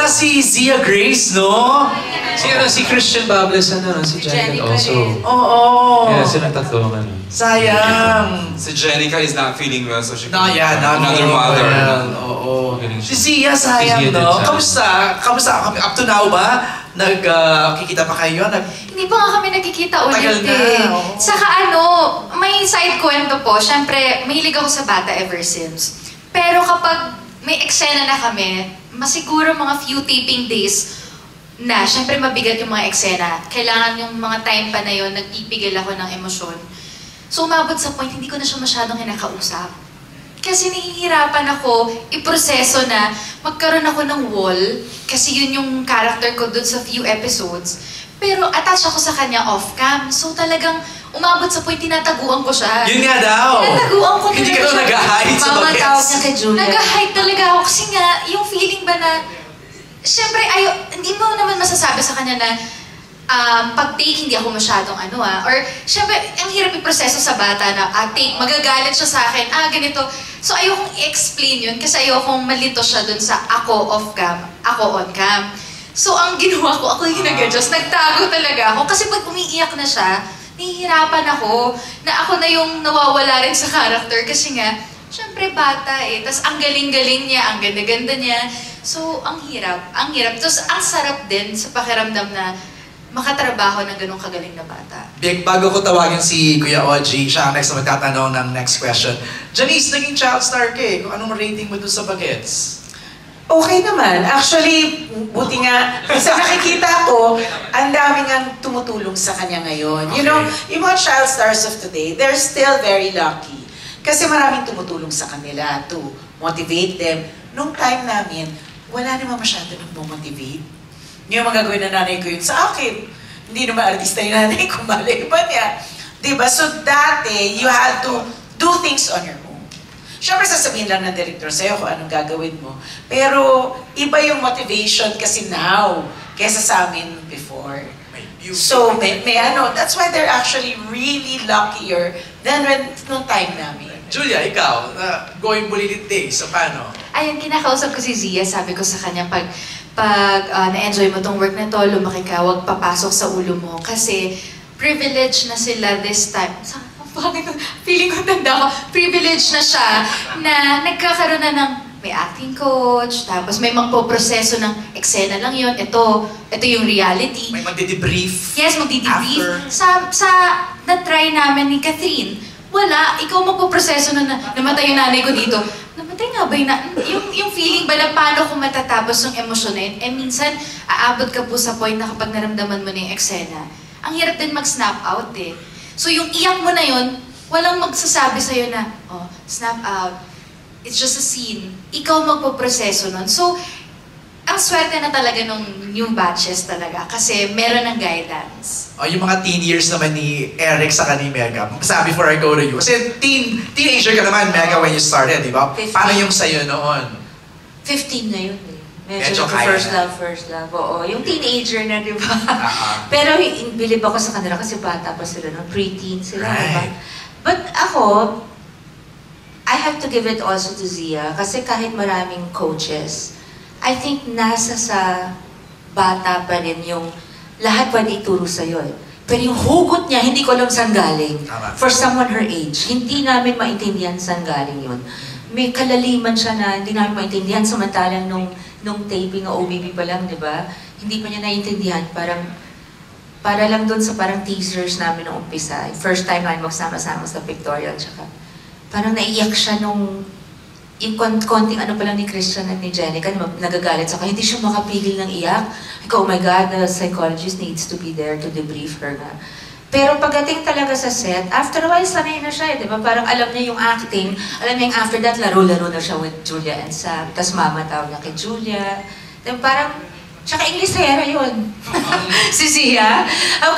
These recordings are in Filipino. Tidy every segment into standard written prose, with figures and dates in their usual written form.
tsaka si Zia Grace, no? Si Christian Bables, si Janet also. Oo. Yeah, silang tatlo. Sayang. Si Jenica is not feeling well, so she No, yeah, not another mother. Oo. Si Zia, sayang, no? Kamusta? Up to now ba? Nagkikita pa kayo? Hindi pa nga kami nagkikita ulit Tagal na, eh. oo. Saka may side kwento po. Siyempre, mahilig ako sa bata ever since. Pero kapag may eksena na kami, masiguro mga few taping days na, siyempre mabigat yung mga eksena. Kailangan yung mga time pa na yun, nagpipigil ako ng emosyon. So umabot sa point, hindi ko na siya masyadong kinakausap. Kasi nahihirapan ako iproseso na magkaroon ako ng wall, kasi yun yung character ko dun sa few episodes. Pero attach ako sa kanya off-cam. So talagang umabot sa point, tinataguan ko siya. Yun nga daw. Tinataguan ko Hindi ka daw nag-hide sa Mama bagets. tawag niya kay Julia. Nag-hide talaga ako kasi nga, yung feeling ba na, siyempre, hindi mo naman masasabi sa kanya na pag-take, hindi ako masyadong or siyempre, ang hirap i-proseso sa bata na take, magagalit siya sa akin, ganito. So ayokong i-explain yun kasi ayokong malito siya dun sa ako off-cam, ako on-cam. So ang ginawa ko, ako yung nag-adjust, nagtago talaga ako kasi pag umiiyak na siya, nahihirapan ako na ako na yung nawawala rin sa character kasi nga, siyempre bata eh. Tapos ang galing-galing niya, ang ganda-ganda niya. So, ang hirap. Ang hirap. Tapos ang sarap din sa pakiramdam na makatrabaho ng ganung kagaling na bata. Big, bago ko tawagin si Kuya Oji, siya ang next na magtatanong ng next question. Janice, naging child star ka eh. Kung anong rating mo dun sa bagets? Okay naman. Actually, buti nga, sa nakikita ko, ang daming ang tumutulong sa kanya ngayon. Okay. You know, yung mga child stars of today, they're still very lucky. Kasi maraming tumutulong sa kanila to motivate them. Nung time namin, wala naman masyado nag-motivate. Yung mga gawin na nanay ko yun sa akin. Hindi naman artista yung nanay ko, malay ba niya? Diba? So dati, you had to do things on your own. Siyempre sasabihin lang ng director sa'yo kung anong gagawin mo. Pero iba yung motivation kasi now, kesa sa amin before. So that's why they're actually really luckier than nung time namin. Julia, ikaw, going bulilit days, so paano? Ayun, kinakausap ko si Zia, sabi ko sa kanya, pag na-enjoy mo tong work na to, lumaki ka, huwag papasok sa ulo mo. Kasi privilege na sila this time. Feeling ko tanda ko, privilege na siya na nagkakaroon na ng may acting coach, tapos may magpo-proseso ng eksena lang yun. Ito yung reality. May magde-debrief. Yes, magde-debrief. Sa na-try namin ni Catherine, wala, ikaw magpo-proseso na namatay yung nanay ko dito. Namatay nga ba yung feeling ba na paano kung matatapos yung emosyon na yun? Eh minsan, aabot ka po sa point na kapag naramdaman mo na yung eksena, ang hirap din mag-snap out eh. So yung iyak mo na yun, walang magsasabi sa'yo na, snap out. It's just a scene. Ikaw magpo-proseso nun. So, ang swerte na talaga nung new batches talaga kasi meron ng guidance. Yung mga teen years naman ni Eric sa ni Mega. Basta before I go to you. Kasi teenager ka naman, Mega, when you started, di ba? Paano yung sa'yo noon? 15 na yun eh. Medyo kaya first love. Oo, yung teenager na, di ba? Pero bilib ako sa kanila kasi bata pa sila, no? Pre-teen sila, di ba? But ako, I have to give it also to Zia kasi kahit maraming coaches, I think nasa sa bata pa rin yung lahat pwede ituro sa'yo eh. Pero yung hugot niya, hindi ko alam saan galing. For someone her age, hindi namin maintindihan saan galing yun. May kalaliman siya na hindi namin maintindihan samantalang nung taping o OBB pa lang, di ba? Hindi pa niya naiintindihan. Para lang doon sa parang teasers namin nung umpisa. First time namin magsama-sama sa pictorial. Tsaka parang naiiyak siya nung yung konting ano pa lang ni Christian at ni Jenica, nagagalit sa kanya, hindi siya makapigil ng iyak. Ikaw, oh my God, the psychologist needs to be there to debrief her na. Pero pagdating talaga sa set, after a while, sanay na siya, di ba? Parang alam niya yung acting, alam niya yung after that, laro-laro na siya with Julia and Sam. Tapos mama tawag niya kay Julia. Then parang, tsaka Inglesera yun. Si Zia.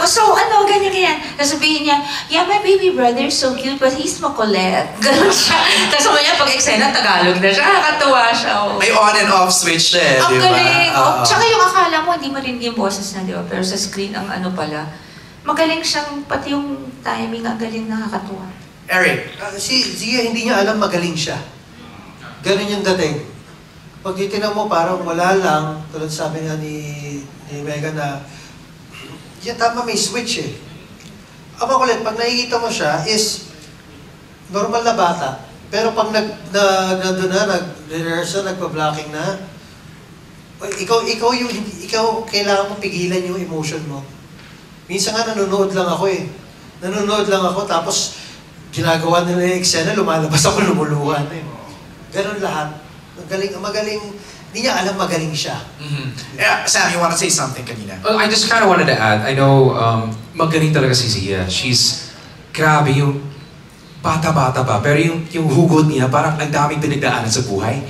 So, ganyan. Tapos sabihin niya, yeah, my baby brother is so cute, but he's makulit. Ganon siya. Tapos sabi niya, pag eksena, Tagalog na siya. Nakakatuwa siya. May on and off switch siya, di ba? Ang galing. Tsaka yung akala mo, hindi marinig yung boses na, di ba? Pero sa screen, ang pala, magaling siyang, pati yung timing, ang galing, nakakatuwa. Eric. Si Zia, hindi niya alam magaling siya. Ganon yung dating. pag titignan mo parang wala lang, tulad sabi nga ni Megan na, yan tama may switch eh. Ang makulit, pag nakikita mo siya is normal na bata. Pero pag nandun na, nag-rehearsal, nagpa-blocking na, ikaw kailangan mo pigilan yung emotion mo. Minsan nga nanonood lang ako eh. Nanonood lang ako tapos ginagawa nila yung eksena, lumalabas ako lumuluhan eh. Ganon lahat. Magaling, hindi niya alam magaling siya. Yeah, Sam, you wanna say something kanina? Well, I just kind of wanted to add, I know, magaling talaga si Zia. She's, grabe yung, bata-bata pa, pero yung hugot niya, parang ang daming pinagdaanan sa buhay.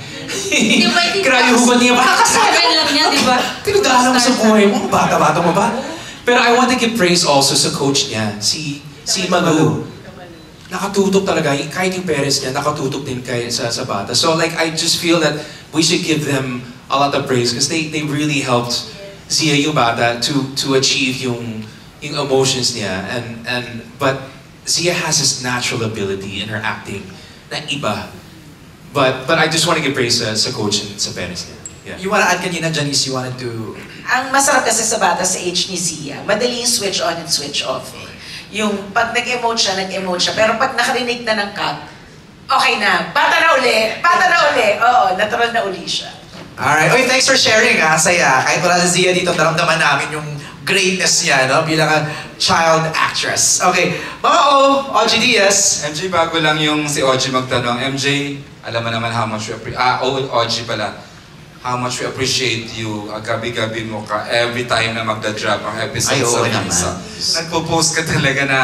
Grabe yung hugot niya, Kakasabi lang niya, di ba? Pinagdaanan mo sa buhay mo, bata-bata mo ba? Pero I want to give praise also sa coach niya, si Magu. Nakatutok talaga, kahit yung parents niya, nakatutok din sa bata. So like, I just feel that we should give them a lot of praise because they really helped Zia yung bata to achieve yung emotions niya. But Zia has this natural ability in her acting na iba. But I just want to give praise sa coach and sa parents niya. Yeah. You wanna add kanina, Janice, you wanted to... Ang masarap kasi sa bata sa age ni Zia, madali yung switch on and switch off. Yung pag nag-emote siya. Pero pag nakarinig na ng cut, okay na. Bata na uli. Oo, natural na uli siya. Alright. Oy, thanks for sharing ha. Saya. Kahit wala si Zia dito, naramdaman namin yung greatness niya, no? Bilang child actress. Okay. Mga OG Diaz. MJ, bago lang yung si OG magtanong. MJ, alam mo naman how much we appreciate... OG pala. How much we appreciate you. Gabi-gabi mo ka. Every time na magda-drop ang episode sa Visa. Nagpo-post ka talaga na,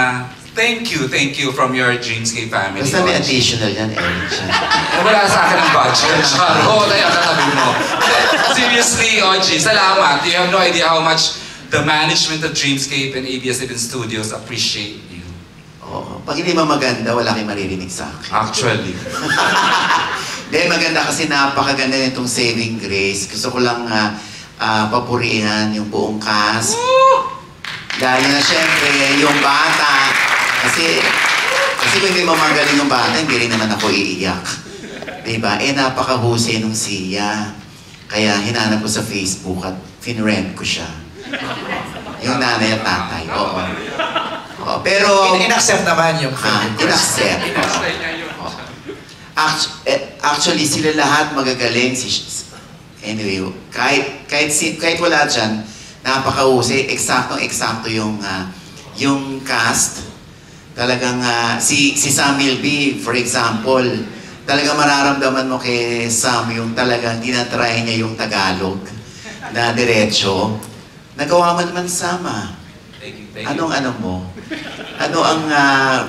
thank you from your Dreamscape family. Basta may additional yan, Eric. Wala sa akin ang budget. Oo, tayo katabi mo. Seriously, OG, salamat. You have no idea how much the management of Dreamscape and ABS-CBN Studios appreciate you. Oo. Pag hindi mo maganda, wala kayong maririnig sa akin. Actually. Hindi, maganda kasi napakaganda nitong Saving Grace. Gusto ko lang papurihan yung buong cast. Lalo na syempre, yung bata. Kasi kung hindi mo magaling yung bata, hindi rin naman ako iiyak. Diba? Napakahusay nung Zia. Kaya hinanap ko sa Facebook at finrend ko siya. Yung nanay at tatay. Oo. Pero... In-accept naman yung in-accept. Actually, sila lahat magagaling. Anyway, kahit wala dyan, napakahusay, eksakto yung cast. Talagang si Samuel B, for example, talagang mararamdaman mo kay Sam yung talagang tinatry niya yung Tagalog na diretso. Nagawa mo naman, Sama. Thank you. Ano mo? Ano ang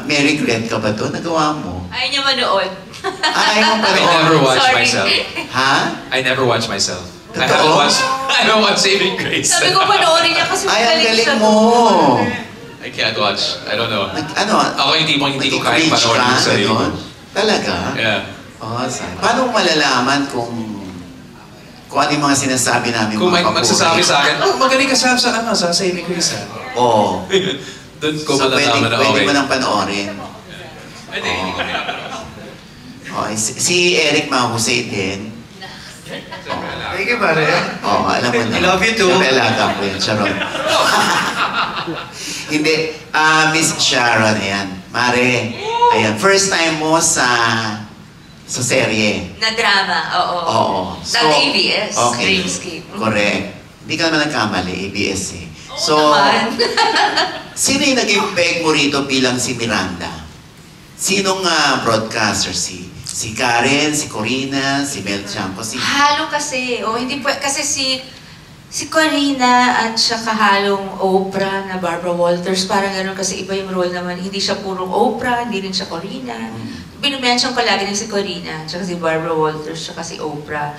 may regret ka ba to? Nagawa mo? Ayaw niya manood. Ayaw mo I never watched Sorry. myself. Ha? I never watched myself. I Totoo? haven't watched Saving Grace. Sabi ko panoorin niya kasi Ay, ang magaling galing siya. mo! I can't watch. I don't know. Ako yung tipong hindi ko kaya nag-cringe panoorin ka, yung sarili ko. ganon? Talaga? Yeah. Paano mo malalaman kung ano yung mga sinasabi namin Kung mga papuri? magsasabi sa akin, magaling ka sa Saving Grace. Oo. Doon ko So, malalaman na pwede okay. mo nang panoorin. Pwede. Si Eric mahusay din. Thank you, pare. Oo, alam mo na. I love you too. Alaga ko yan, Sharon. Hindi, Miss Sharon, ayan. Mare, ayan. First time mo sa serye. Na drama, oo. Oo. Sa ABS, Dreamscape. Correct. Hindi ka naman nagkamali, ABS eh. So, naman. sino yung naging peg mo rito bilang si Miranda? Sinong broadcaster? Si Karen, si Corina, si Mel Champo, si... Halo kasi. O hindi po kasi si Corina at saka halong Oprah na Barbara Walters, parang gano'n kasi iba yung role naman. Hindi siya purong Oprah, hindi rin siya Corina. Binumention ko lagi din si Corina, tsaka si Barbara Walters, tsaka si Oprah.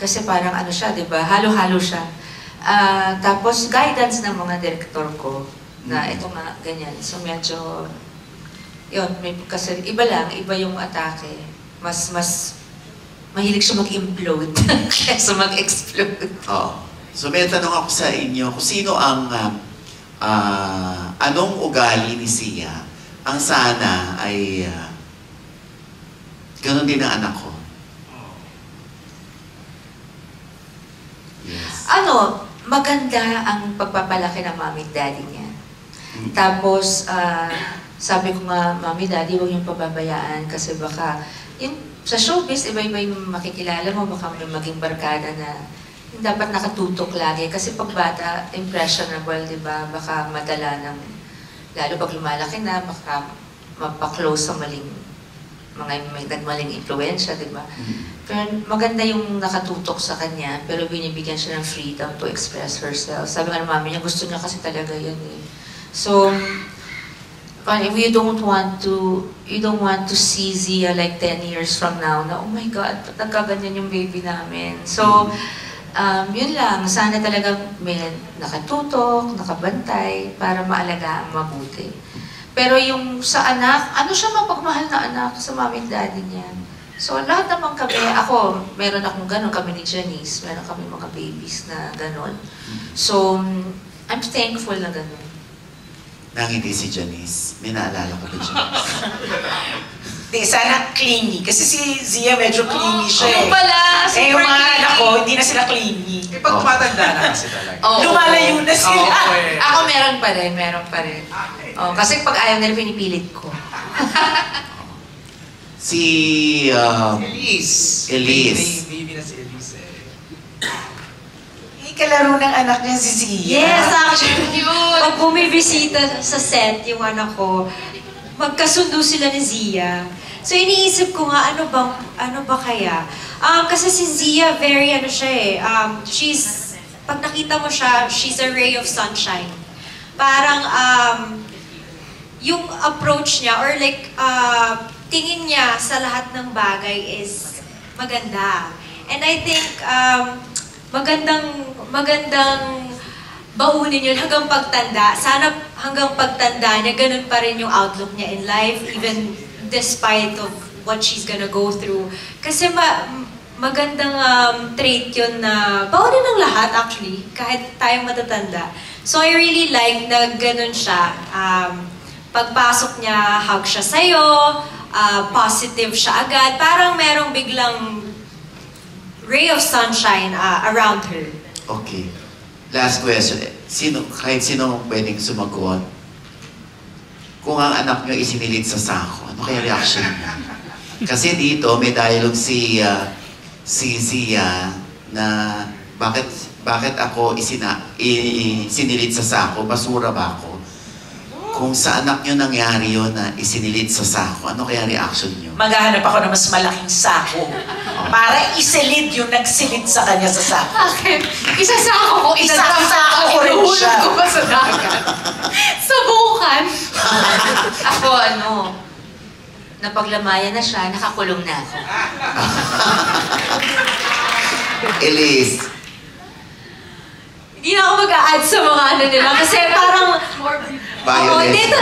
Kasi parang ano siya, di ba? Halo-halo siya. Tapos guidance ng mga direktor ko na ito nga, ganyan. So medyo, yun, kasi iba lang, iba yung atake. Mas mahilig siya mag-implode kaysa mag-explode. Oo. So may tanong ako sa inyo, kung sino ang anong ugali ni Zia ang sana ay ganun din ang anak ko. maganda ang pagpapalaki ng mommy at daddy niya. Tapos, sabi ko nga, mommy, daddy, huwag niyong pababayaan kasi baka, yung, sa showbiz, iba-iba yung makikilala mo, baka may maging barkada na dapat nakatutok lagi. Kasi pag bata, impressionable, di ba? Baka madala ng, lalo pag lumalaki na, baka mapaklose sa maling, mga maling impluensya, di ba? Pero maganda yung nakatutok sa kanya, pero binibigyan siya ng freedom to express herself. Sabi nga ng mami niya, gusto niya kasi talaga yan eh. So, you don't want to see Zia like 10 years from now na, oh my God, nagkaganyan yung baby namin. So, yun lang, sana talaga may nakatutok, nakabantay, para maalagaan mabuti. Pero yung sa anak, ano siya mapagmahal na anak sa mami at daddy niya. So, lahat naman kami, ako, meron akong gano'n, kami ni Janice, meron kami mga babies na gano'n. So, I'm thankful na gano'n. Nangiti si Janice. May naalala ko ba, Janice? Di, sana clingy. Kasi si Zia medyo clingy siya Yung pala, eh, yung super mga clingy. anak ko, hindi na sila clingy. Eh, pag tumatanda na kasi talaga. Lumalayo na sila. Ako meron pa rin. Oh, kasi pag ayaw nila, pinipilit ko. Si Elise. Elise. Baby na si Elise eh. Kalaro ng anak niya si Zia. Yes, actually. Pag bumibisita sa set yung anak ko, magkasundo sila ni Zia. So iniisip ko nga, ano ba kaya? Kasi si Zia, very siya eh. Pag nakita mo siya, she's a ray of sunshine. Parang, yung approach niya, or like, tingin niya sa lahat ng bagay is maganda. And I think, magandang baunin yun hanggang pagtanda. Sana hanggang pagtanda niya, ganun pa rin yung outlook niya in life, even despite of what she's gonna go through. Kasi magandang trait yun na baunin ng lahat actually, kahit tayong matatanda. So I really like na ganun siya. Pagpasok niya, hug siya sa'yo, positive siya agad. Parang merong biglang ray of sunshine around her. Okay. Last question. Kahit sino pwedeng sumagot, kung ang anak nyo isinilit sa sako, ano kaya reaction niya? Kasi dito, may dialogue si Zia na bakit ako isinilit sa sako? Basura ba ako? Kung sa anak nyo nangyari yun na isinilit sa sako, ano kaya reaction nyo? Maghahanap ako ng mas malaking sako. Para isilid yung nagsilid sa kanya sa sako. Akin, isasako ko ko rin siya. Inuhulog ko pa sa dagat. Subukan. Ako, napaglamayan na siya, nakakulong na ako. Elise, Hindi na ako mag-a-add sa mga nila kasi parang... violence.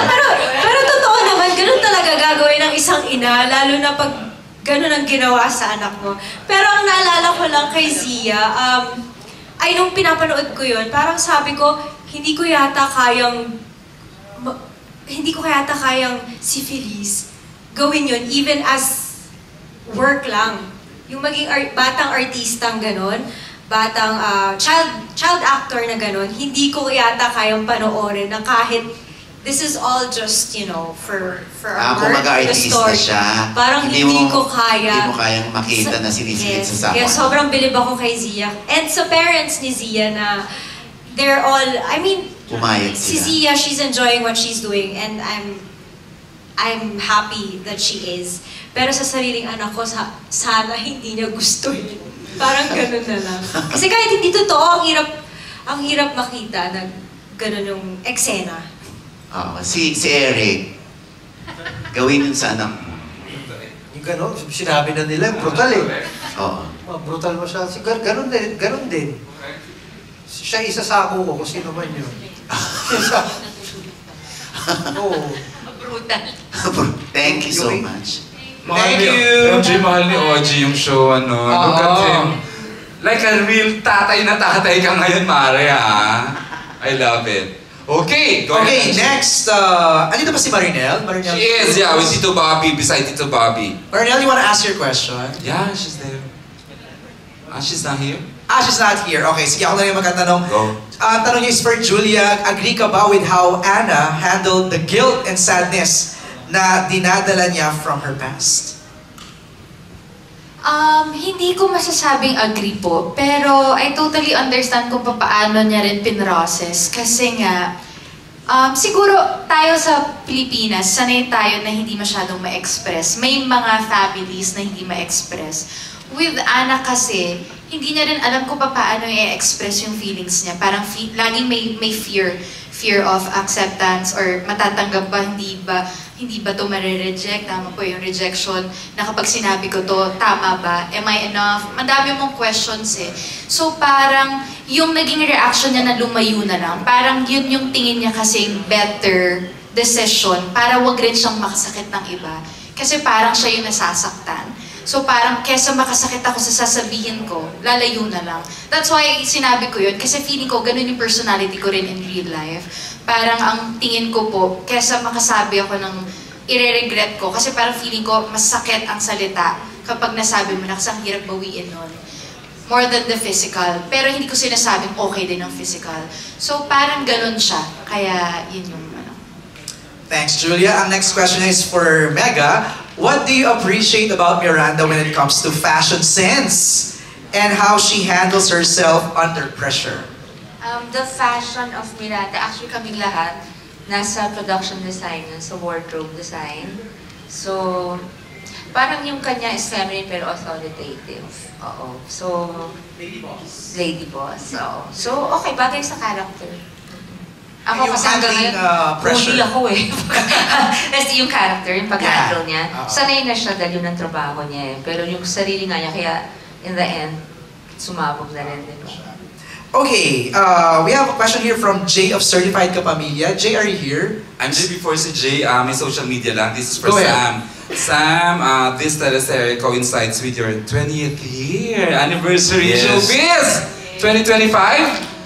Pero totoo naman, ganun talaga gagawin ng isang ina, lalo na pag ganun ang ginawa sa anak mo. Pero ang naalala ko lang kay Zia, ay nung pinapanood ko yun, parang sabi ko, hindi ko yata kayang si Feliz gawin yun, even as work lang. Yung maging batang artistang ganun, batang child actor na ganun, hindi ko yata kayang panoorin na kahit this is all just, for a kung work, the mag-artista story. siya, Parang hindi ko kaya. Hindi mo kayang makita na sinisilid Yes. sa sako. Kaya sobrang bilib ako kay Zia. And sa parents ni Zia na they're all, Pumayag si sila. Zia, she's enjoying what she's doing and I'm happy that she is. Pero sa sariling anak ko, sana hindi niya gusto yun. Parang ganun na lang. Kasi kahit hindi totoo, ang hirap makita na ganun yung eksena. Si Eric, gawin yun sa anak mo. Yung gano'n, sinabi na nila, brutal eh. Oo. Brutal mo siya. Ganun din. Siya isasako ko kung sino man yun. Oo. Brutal. Thank you so much. Mahal Thank ni you. MJ, mahal ni OG yung show, Look at him. Like a real tatay na tatay ka ngayon, Mare, ha? I love it. Okay, go Okay, ahead. next, andito ba si Marinel? She is, yeah, with Tito Bobby, beside Tito Bobby. Marinel, you wanna ask your question? Yeah, she's there. She's not here? She's not here. Okay, sige, ako na yung magtatanong. Go. Tanong niya is for Julia. Agree ka ba with how Anna handled the guilt and sadness na dinadala niya from her past? Hindi ko masasabing agree po, pero I totally understand kung paano niya rin pinrocess. Kasi nga, siguro tayo sa Pilipinas, sanay tayo na hindi masyadong ma-express. May mga families na hindi ma-express. With Anna kasi, hindi niya rin alam kung paano i-express yung feelings niya. Parang laging may fear of acceptance or matatanggap ba, hindi ba to marireject? Tama po yung rejection na kapag sinabi ko to, tama ba? Am I enough? Madami mong questions eh. So parang yung naging reaction niya na lumayo na lang, parang yun yung tingin niya kasing better decision para wag rin siyang makasakit ng iba. Kasi parang siya yung nasasaktan. So parang kesa makasakit ako sa sasabihin ko, lalayo na lang. That's why sinabi ko yun, kasi feeling ko ganun yung personality ko rin in real life. Parang ang tingin ko po, kesa makasabi ako ng ire-regret ko, kasi parang feeling ko masakit ang salita kapag nasabi mo na kasi ang hirap bawiin nun. More than the physical. Pero hindi ko sinasabing okay din ang physical. So parang ganun siya. Kaya yun yung ano. Thanks, Julia. Ang next question is for Mega. What do you appreciate about Miranda when it comes to fashion sense and how she handles herself under pressure? The fashion of Miranda, actually kaming lahat, nasa production design, sa wardrobe design. So, parang yung kanya is feminine pero authoritative. Oo. So, Lady boss. Lady boss, oo. So, okay, bagay sa character. Ako kasi hanggang ngayon, bully ako eh. Kasi yung character, yung pag-handle niya, sanay na siya dahil yun ang trabaho niya eh. Pero yung sarili nga niya, kaya in the end, sumabog na rin din. Okay, we have a question here from Jay of Certified Kapamilya. Jay, are you here? I'm Jay before si Jay. May social media lang. This is for Go Sam. Sam, this teleserye coincides with your 20th year anniversary showbiz! 2025?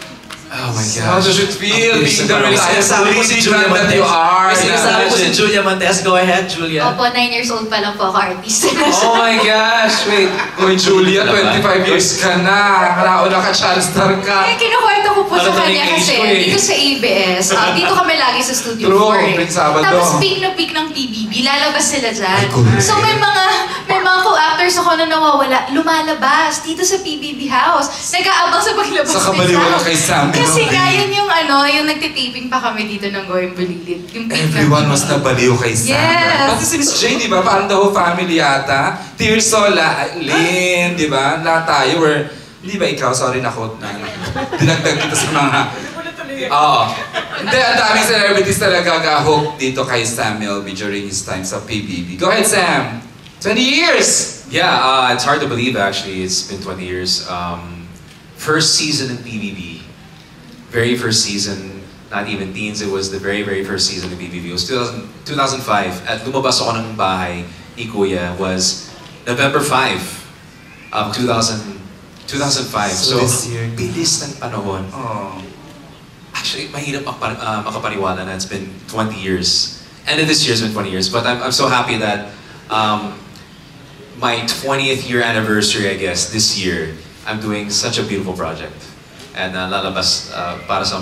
Oh my gosh. How does it feel being the reliable leading man that you are? Sinasabi ko si Julia Montes. Go ahead, Julia. Opo, 9 years old pa lang po ako artist. Oh my gosh, wait. Uy, Julia, 25 years ka na. Nauna ka, Charles Star ka. Kinukwento ko po sa Parang kanya naging kasi age ko eh. dito sa ABS, dito kami lagi sa Studio True, 4 eh. tuwing Sabado. Tapos peak na peak ng PBB, lalabas sila dyan. correct. So may mga co-actors ako na nawawala, lumalabas dito sa PBB house. Nag-aabang sa paglabas Sa kabaliwan house. kay Sam. Kasi nga yun yung nagtitaping pa kami dito ng Going Bulilit. Yung peak na Everyone peak. was nabaliw kay Sam. Yes. Pati si Miss Jane, di ba? Parang the whole family yata. Tirsola, Lynn, di ba? Lahat tayo were... Hindi ba ikaw? Sorry na quote na. Dinagdag kita sa mga... Oo. Hindi, ang daming celebrities talaga ga-hook dito kay Sam Melby during his time sa PBB. Go ahead, Sam! 20 years! Yeah, it's hard to believe actually. It's been 20 years. First season in PBB. Very first season, not even teens, it was the very, very first season in PBB. It was 2005. At lumabas ako ng bahay ni Kuya was November 5 of 2005. So this year. bilis ng panahon. Oh. Actually, mahirap makapaniwala na it's been 20 years. And this year's been 20 years. But I'm so happy that my 20th year anniversary, I guess, this year, I'm doing such a beautiful project. And lalabas para sa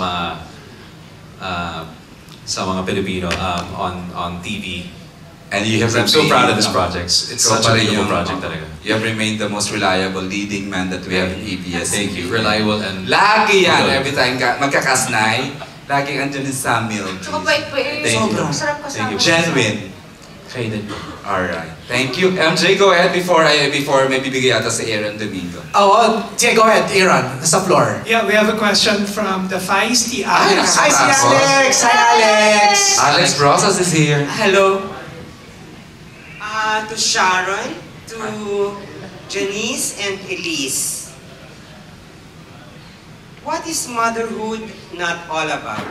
mga Pilipino on TV. And you have I'm so proud of this project. It's such a beautiful project talaga. You have remained the most reliable leading man that we have in EBS. Thank you. Reliable and... Lagi yan. Good. Every time magkakasnay, laging andyan yung Samuel. Tsaka bait-bait. Thank you. Masarap kasama. Genuine. Kayo din po. Alright. Thank you. MJ, go ahead before may bibigay yata sa Aaron Domingo. Yeah, go ahead, Aaron. Nasa floor. Yeah, we have a question from the feisty Alex. Hi, si Alex! Hi, Alex! Alex Rosas is here. Hello. To Sharon, to Janice and Elise. What is motherhood not all about?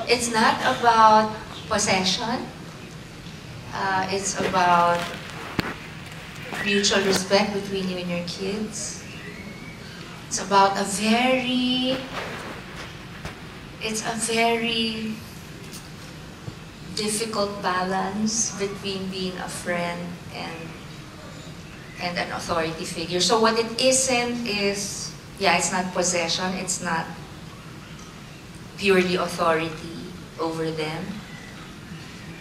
It's not about possession. It's about mutual respect between you and your kids. It's about a very difficult balance between being a friend and an authority figure. So what it isn't is, yeah, it's not possession, it's not purely authority over them.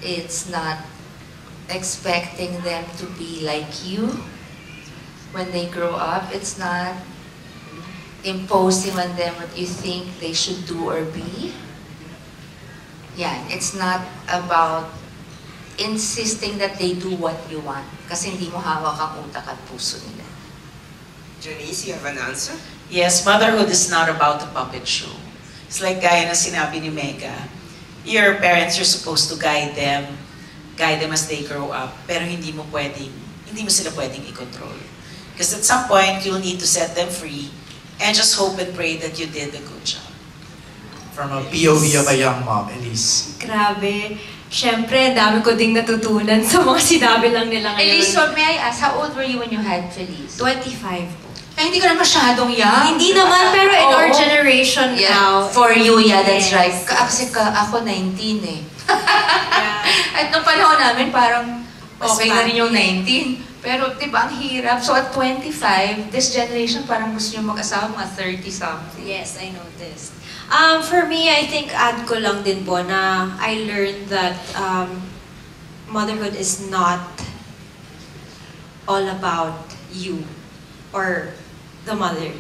It's not expecting them to be like you when they grow up. It's not imposing on them what you think they should do or be. Yeah, it's not about insisting that they do what you want kasi hindi mo hawak ang utak at puso nila. Janice, you have an answer? Yes, motherhood is not about a puppet show. It's like gaya na sinabi ni Mega. Your parents are supposed to guide them as they grow up, pero hindi mo sila pwedeng i-control. Because at some point, you'll need to set them free and just hope and pray that you did a good job. From a POV of a young mom, Elise. Grabe. Siyempre, dami ko ding natutunan sa mga sinabi lang nila ngayon. Elise, so may I ask, how old were you when you had Feliz? 25 po. Ay, hindi ka na masyadong young. Hindi naman, pero in our generation now. For you, yeah, that's yes. right. Kasi ako 19 eh. Yeah. At nung panahon namin, parang Mas okay na rin yung baggy. 19. Pero diba, ang hirap. So at 25, this generation parang gusto nyo mag-asawa mga 30-something. Yes, I noticed. For me, I think add ko lang din po na I learned that motherhood is not all about you or the mother.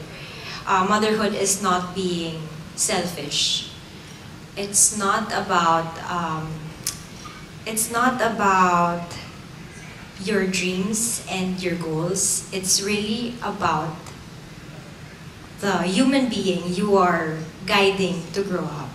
Motherhood is not being selfish. It's not about your dreams and your goals. It's really about the human being you are guiding to grow up.